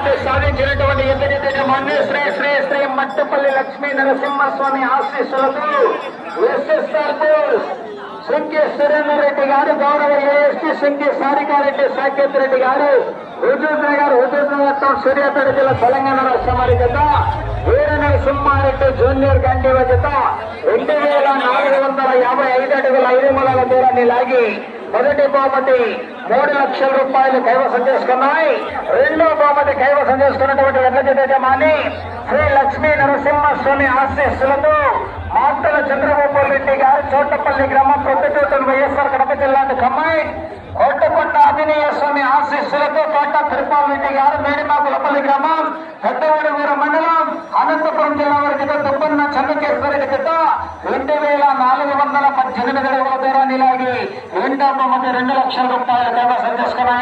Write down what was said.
బహుమతి సాధించినటువంటి ఎదుటి మన్య శ్రీ శ్రీ శ్రీ మట్టపల్లి లక్ష్మీ నరసింహస్వామి ఆశీస్సులతో ఎస్ఎస్ఆర్ శంకి సురేందర్ రెడ్డి గారు, గౌరవ ఏఎస్టీ శంకి సారికారెడ్డి సాకేత్ రెడ్డి గారు, హుజూర్ గారు, సూర్యాపేట జిల్లా తెలంగాణ రాష్ట్రం వారి జత, వీర నరసింహారెడ్డి జూనియర్ గండివ జత 2455 అడుగుల 5 మూలాల దూరాన్ని లాగి మొదటి బహుమతి 3 లక్షల రూపాయలు కైవసం చేసుకున్నాయి. రెండో బహుమతి కైవసం చేసుకున్నటువంటి ఎడ్ల జత యజమాని శ్రీ లక్ష్మీ నరసింహస్వామి ఆశీస్సులతో మాటల చంద్రబాబు రెడ్డి గారు, చోటపల్లి గ్రామం, ప్రొద్దుటూరు, వైఎస్ఆర్ కడప జిల్లా కమ్మాయి, కోటకొండ ఆంజనేయ స్వామి ఆశీస్సులతో తోట తిరుపాలరెడ్డి గారు, మేడిమాకులపల్లి గ్రామం, పెద్దవాడివూరు మండలం, అనంతపురం జిల్లా వారి జత దుబ్బన్న చంద్రకేశ్వరి జత 2418 అడుగుల దూరాన్ని లాగి రెండో బహుమతి 2 లక్షల రూపాయలు కైవసం చేసుకున్నాయి.